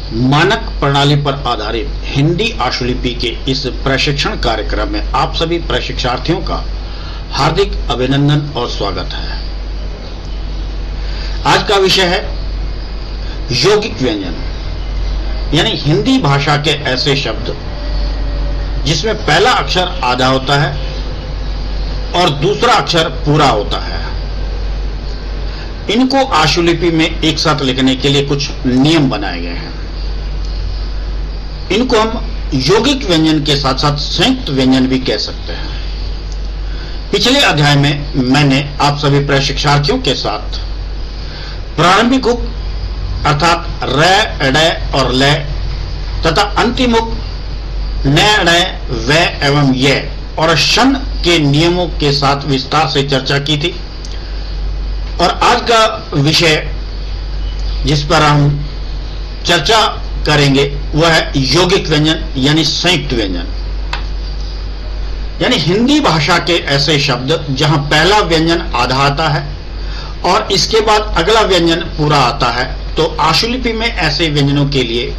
मानक प्रणाली पर आधारित हिंदी आशुलिपि के इस प्रशिक्षण कार्यक्रम में आप सभी प्रशिक्षार्थियों का हार्दिक अभिनंदन और स्वागत है। आज का विषय है यौगिक व्यंजन, यानी हिंदी भाषा के ऐसे शब्द जिसमें पहला अक्षर आधा होता है और दूसरा अक्षर पूरा होता है। इनको आशुलिपि में एक साथ लिखने के लिए कुछ नियम बनाए गए हैं। इनको हम यौगिक व्यंजन के साथ साथ संयुक्त व्यंजन भी कह सकते हैं। पिछले अध्याय में मैंने आप सभी प्रशिक्षार्थियों के साथ प्रारंभिक हुक अर्थात र, ड और ल तथा अंतिम हुक न, ण, व एवं य और शन के नियमों के साथ विस्तार से चर्चा की थी। और आज का विषय जिस पर हम चर्चा करेंगे वह है यौगिक व्यंजन यानी संयुक्त व्यंजन, यानी हिंदी भाषा के ऐसे शब्द जहां पहला व्यंजन आधा आता है और इसके बाद अगला व्यंजन पूरा आता है। तो आशुलिपि में ऐसे व्यंजनों के लिए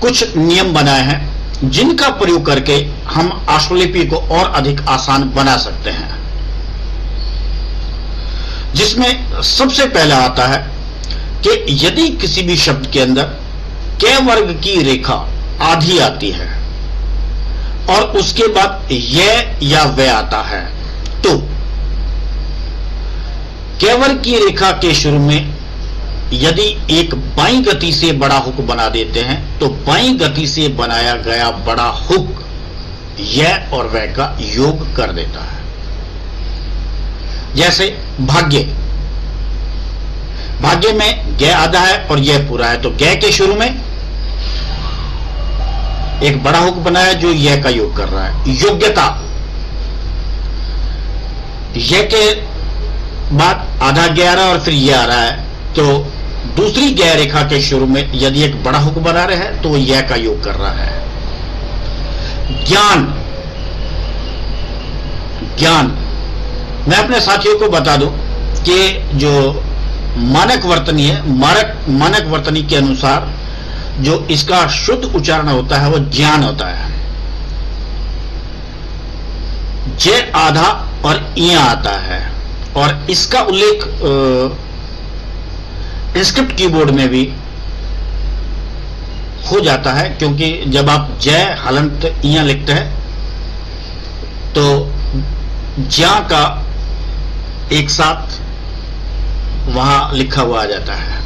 कुछ नियम बनाए हैं जिनका प्रयोग करके हम आशुलिपि को और अधिक आसान बना सकते हैं, जिसमें सबसे पहला आता है कि यदि किसी भी शब्द के अंदर क वर्ग की रेखा आधी आती है और उसके बाद य या व आता है तो क वर्ग की रेखा के शुरू में यदि एक बाईं गति से बड़ा हुक बना देते हैं तो बाईं गति से बनाया गया बड़ा हुक य और व का योग कर देता है। जैसे भाग्य, भाग्य में ग आधा है और यह पूरा है तो ग के शुरू में एक बड़ा हुक बनाया जो यह का योग कर रहा है। योग्यता, यह के बाद आधा ग आ रहा है और फिर यह आ रहा है तो दूसरी ग रेखा के शुरू में यदि एक बड़ा हुक बना रहे हैं तो वो यह का योग कर रहा है। ज्ञान, ज्ञान मैं अपने साथियों को बता दूं कि जो मानक वर्तनी है, मानक वर्तनी के अनुसार जो इसका शुद्ध उच्चारण होता है वो ज्ञान होता है। जे आधा और इया आता है और इसका उल्लेख इंस्क्रिप्ट कीबोर्ड में भी हो जाता है, क्योंकि जब आप जय हलंत इया लिखते हैं तो ज्या का एक साथ वहां लिखा हुआ आ जाता है।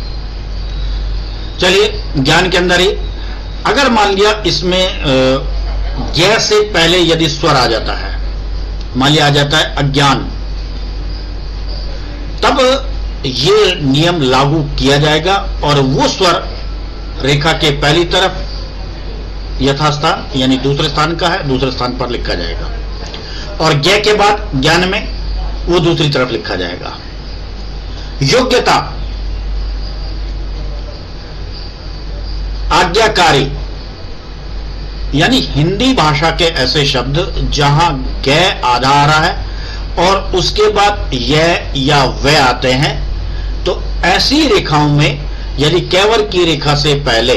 चलिए ज्ञान के अंदर ही अगर मान लिया इसमें ज से पहले यदि स्वर आ जाता है, मान लिया आ जाता है अज्ञान, तब ये नियम लागू किया जाएगा और वो स्वर रेखा के पहली तरफ यथास्थान यानी दूसरे स्थान का है, दूसरे स्थान पर लिखा जाएगा और ग के बाद ज्ञान में वो दूसरी तरफ लिखा जाएगा। योग्यता, आज्ञाकारी, यानी हिंदी भाषा के ऐसे शब्द जहां ग आधा आ रहा है और उसके बाद य या व आते हैं तो ऐसी रेखाओं में यदि क वर्ग की रेखा से पहले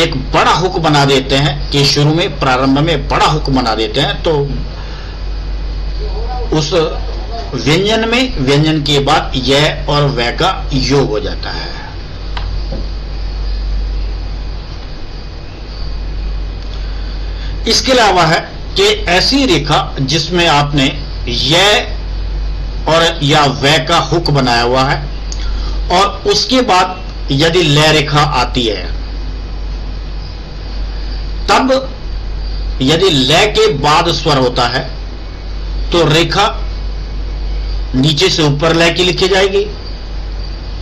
एक बड़ा हुक बना देते हैं कि शुरू में प्रारंभ में बड़ा हुक बना देते हैं तो उस व्यंजन में व्यंजन के बाद य और व का योग हो जाता है। इसके अलावा है कि ऐसी रेखा जिसमें आपने य और या व का हुक बनाया हुआ है और उसके बाद यदि ल रेखा आती है तब यदि ल के बाद स्वर होता है तो रेखा नीचे से ऊपर ल की लिखी जाएगी।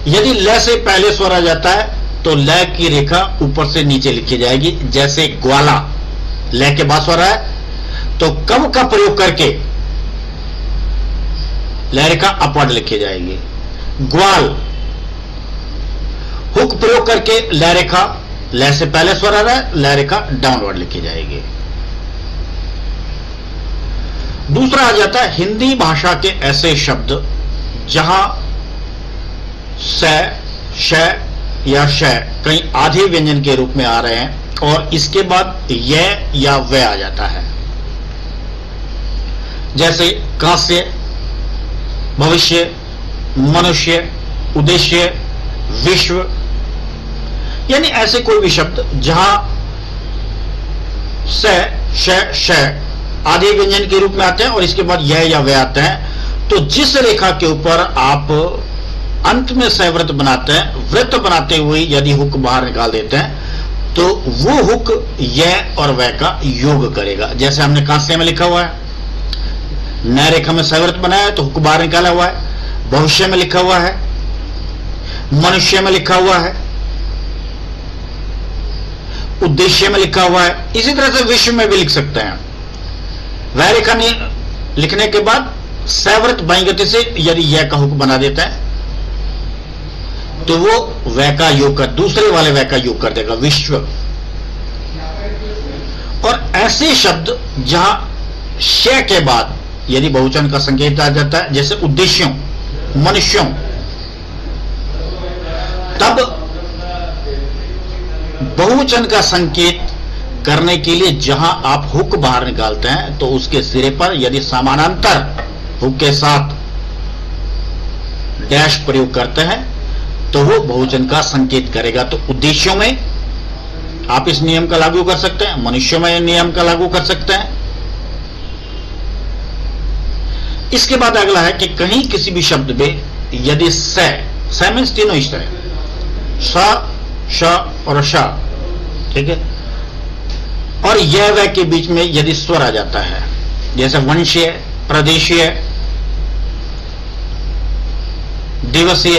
यदि ल से पहले स्वर आ जाता है तो ल की रेखा ऊपर से नीचे लिखी जाएगी। जैसे ग्वाला, ल के बाद स्वर है तो कब का प्रयोग करके ल रेखा अपवर्ड लिखी जाएगी। ग्वाल, हुक प्रयोग करके ल रेखा, ल से पहले स्वर आ रहा है, ल रेखा डाउनवर्ड लिखी जाएगी। दूसरा आ जाता है हिंदी भाषा के ऐसे शब्द जहां स, श या श कहीं आधे व्यंजन के रूप में आ रहे हैं और इसके बाद य या व आ जाता है, जैसे कांस्य, भविष्य, मनुष्य, उद्देश्य, विश्व, यानी ऐसे कोई भी शब्द जहां स, श, श आधे व्यंजन के रूप में आते हैं और इसके बाद य या व आते हैं, तो जिस रेखा के ऊपर आप अंत में सवृत्त बनाते हैं, वृत्त बनाते हुए यदि हुक बाहर निकाल देते हैं तो वो हुक य और व का योग करेगा। जैसे हमने कांस्य में लिखा हुआ है, नए रेखा में सवृत्त बनाया है तो हुक बाहर निकाला हुआ है, भविष्य में लिखा हुआ है, मनुष्य में लिखा हुआ है, उद्देश्य में लिखा हुआ है, इसी तरह से विश्व में भी लिख सकते हैं। वह रेखा लिखने के बाद सवृत्त बाईं गति से यदि यह का हुक बना देता है तो वो वह का योग कर, दूसरे वाले वह का योग कर देगा, विश्व। और ऐसे शब्द जहां श के बाद यदि बहुवचन का संकेत आ जाता है, जैसे उद्देश्यों, मनुष्यों, तब बहुवचन का संकेत करने के लिए जहां आप हुक बाहर निकालते हैं तो उसके सिरे पर यदि समानांतर हुक के साथ डैश प्रयोग करते हैं तो वो बहुवचन का संकेत करेगा। तो उद्देश्यों में आप इस नियम का लागू कर सकते हैं, मनुष्यों में नियम का लागू कर सकते हैं। इसके बाद अगला है कि कहीं किसी भी शब्द में यदि स मीन्स तीनों इष्ट है, स, श और श, ठीक है, और यह वह के बीच में यदि स्वर आ जाता है, जैसे वंशीय, प्रदेशीय, दिवसीय,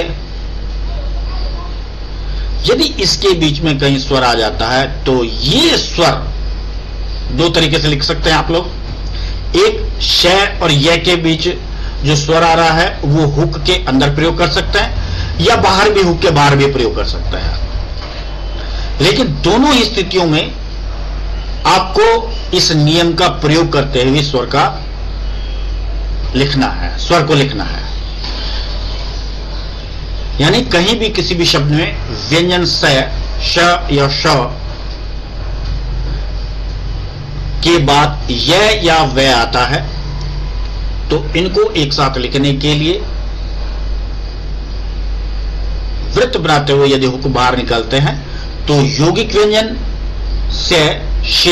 यदि इसके बीच में कहीं स्वर आ जाता है तो ये स्वर दो तरीके से लिख सकते हैं आप लोग। एक श और य के बीच जो स्वर आ रहा है वो हुक के अंदर प्रयोग कर सकते हैं या बाहर भी, हुक के बाहर भी प्रयोग कर सकते हैं। लेकिन दोनों ही स्थितियों में आपको इस नियम का प्रयोग करते हुए स्वर का लिखना है, स्वर को लिखना है। यानी कहीं भी किसी भी शब्द में व्यंजन स, श या श के बाद य या व आता है तो इनको एक साथ लिखने के लिए वृत्त बनाते हुए यदि हुक बाहर निकालते हैं तो यौगिक व्यंजन स, श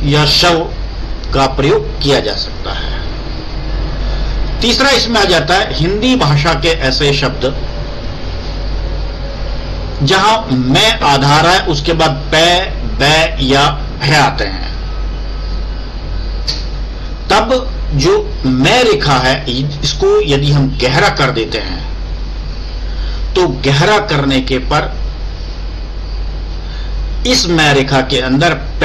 या शव का प्रयोग किया जा सकता है। तीसरा इसमें आ जाता है हिंदी भाषा के ऐसे शब्द जहां मैं आधार है, उसके बाद प, ब या भ आते हैं। तब जो मैं रेखा है इसको यदि हम गहरा कर देते हैं तो गहरा करने के पर इस मैं रेखा के अंदर प,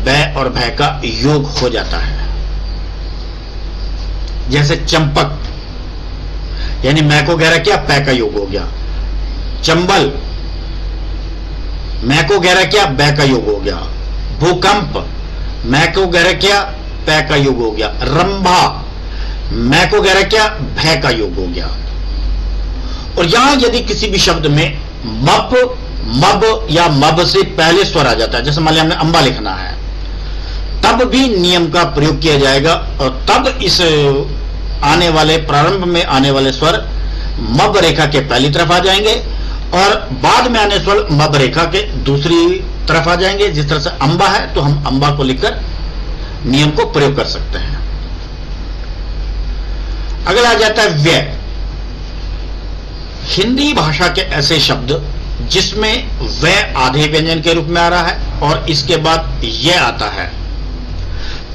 ब और भ का योग हो जाता है। जैसे चंपक, यानी मैं को गहरा किया, पै का योग हो गया। चंबल, मैं को गहरा किया, बै का योग हो गया। भूकंप, मैं को गहरा किया, पै का योग हो गया। रंभा, मैं को गहरा किया, भै का योग हो गया। और यहां यदि किसी भी शब्द में मप, मब या मब से पहले स्वर आ जाता है, जैसे मान लिया हमने अंबा लिखना है, तब भी नियम का प्रयोग किया जाएगा और तब इस आने वाले प्रारंभ में आने वाले स्वर मब रेखा के पहली तरफ आ जाएंगे और बाद में आने स्वर मब रेखा के दूसरी तरफ आ जाएंगे। जिस तरह से अंबा है तो हम अंबा को लिखकर नियम को प्रयोग कर सकते हैं। अगला आ जाता है व्यय। हिंदी भाषा के ऐसे शब्द जिसमें वह आधे व्यंजन के रूप में आ रहा है और इसके बाद यह आता है,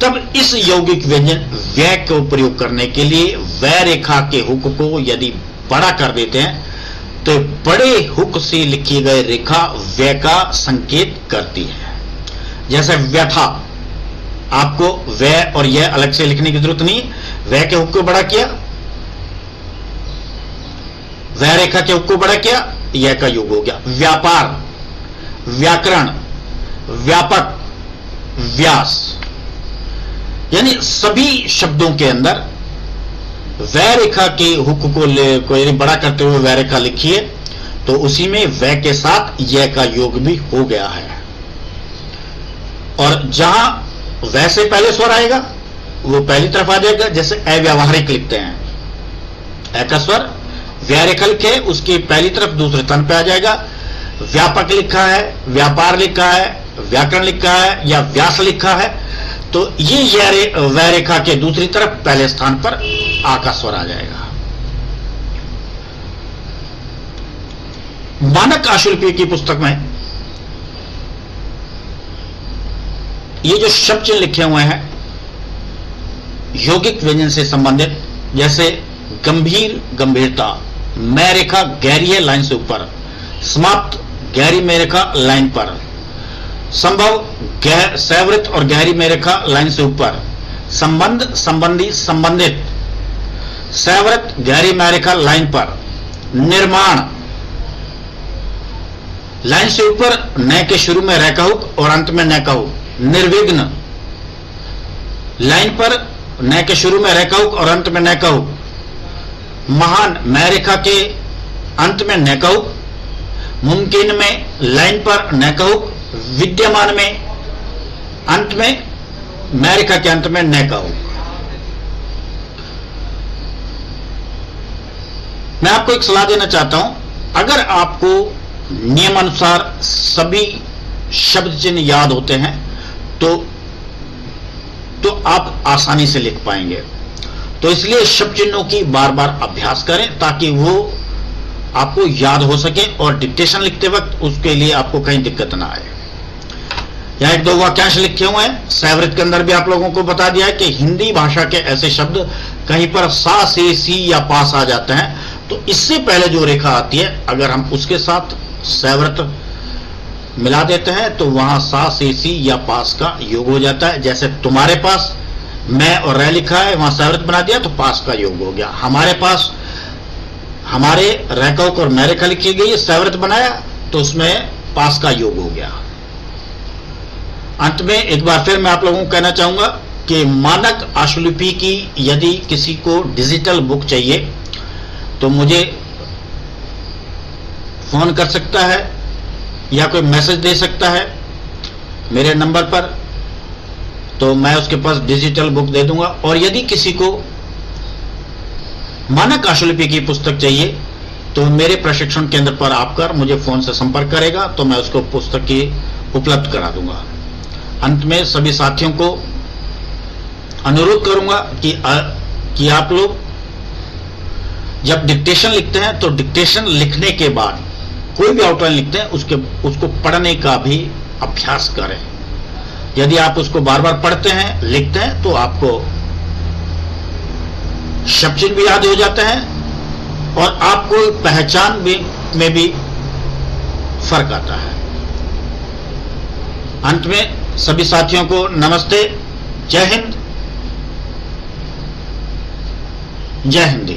तब इस यौगिक व्यंजन व्यय को प्रयोग करने के लिए वह रेखा के हुक को यदि बड़ा कर देते हैं तो बड़े हुक से लिखी गई रेखा व्यय का संकेत करती है। जैसे व्यथा, आपको व्यय और यह अलग से लिखने की जरूरत नहीं, वह के हुक को बड़ा किया, वह रेखा के हुक को बड़ा किया, यह का योग हो गया। व्यापार, व्याकरण, व्यापक, व्यास, यानी सभी शब्दों के अंदर वै रेखा के हुक को यदि बड़ा करते हुए वै रेखा लिखिए तो उसी में वै के साथ य का योग भी हो गया है। और जहां वै से पहले स्वर आएगा वो पहली तरफ आ जाएगा, जैसे अव्यावहारिक लिखते हैं, ए का स्वर व्या रेखा लिखे उसकी पहली तरफ दूसरे तन पे आ जाएगा। व्यापक लिखा है, व्यापार लिखा है, व्याकरण लिखा है या व्यास लिखा है तो ये वै रेखा के दूसरी तरफ पहले स्थान पर आ का स्वर आ जाएगा। मानक आशुलिपि की पुस्तक में ये जो शब्द चिन्ह लिखे हुए हैं यौगिक व्यंजन से संबंधित, जैसे गंभीर गंभीरता, मै रेखा गहरी है लाइन से ऊपर, समाप्त गहरी मै रेखा लाइन पर, संभव सैवृत और गहरी मै रेखा लाइन से ऊपर, संबंध संबंधी संबंधित सैवृत गहरी मै रेखा लाइन पर, निर्माण लाइन से ऊपर न के शुरू में रै का हुक और अंत में न का हुक, निर्विघ्न लाइन पर न के शुरू में रै का हुक और अंत में न का हुक, महान मै रेखा के अंत में न का हुक, मुमकिन में लाइन पर न का हुक, विद्यमान में अंत में मै रेखा के अंत में न का हुक। मैं आपको एक सलाह देना चाहता हूं, अगर आपको नियमानुसार सभी शब्द चिन्ह याद होते हैं तो आप आसानी से लिख पाएंगे। तो इसलिए शब्द चिन्हों की बार बार अभ्यास करें ताकि वो आपको याद हो सके और डिक्टेशन लिखते वक्त उसके लिए आपको कहीं दिक्कत ना आए। यहां एक दो वाक्यांश लिखे हुए हैं, सैवृत के अंदर भी आप लोगों को बता दिया है कि हिंदी भाषा के ऐसे शब्द कहीं पर सा से सी या पास आ जाते हैं तो इससे पहले जो रेखा आती है अगर हम उसके साथ सैवृत मिला देते हैं तो वहां सा से सी या पास का योग हो जाता है। जैसे तुम्हारे पास मैं और रै लिखा है, वहां सैवृत बना दिया तो पास का योग हो गया। हमारे पास हमारे रैकौक और मै रेखा लिखी गई, सैवृत बनाया तो उसमें पास का योग हो गया। अंत में एक बार फिर मैं आप लोगों को कहना चाहूंगा कि मानक आशुलिपि की यदि किसी को डिजिटल बुक चाहिए तो मुझे फोन कर सकता है या कोई मैसेज दे सकता है मेरे नंबर पर, तो मैं उसके पास डिजिटल बुक दे दूंगा। और यदि किसी को मानक आशुलिपि की पुस्तक चाहिए तो मेरे प्रशिक्षण केंद्र पर आकर मुझे फोन से संपर्क करेगा तो मैं उसको पुस्तक की उपलब्ध करा दूंगा। अंत में सभी साथियों को अनुरोध करूंगा कि आप लोग जब डिक्टेशन लिखते हैं तो डिक्टेशन लिखने के बाद कोई भी आउटलाइन लिखते हैं उसको पढ़ने का भी अभ्यास करें। यदि आप उसको बार बार पढ़ते हैं लिखते हैं तो आपको शब्द चिन्ह भी याद हो जाते हैं और आपको पहचान में भी फर्क आता है। अंत में सभी साथियों को नमस्ते, जय हिंद, जय हिंदी।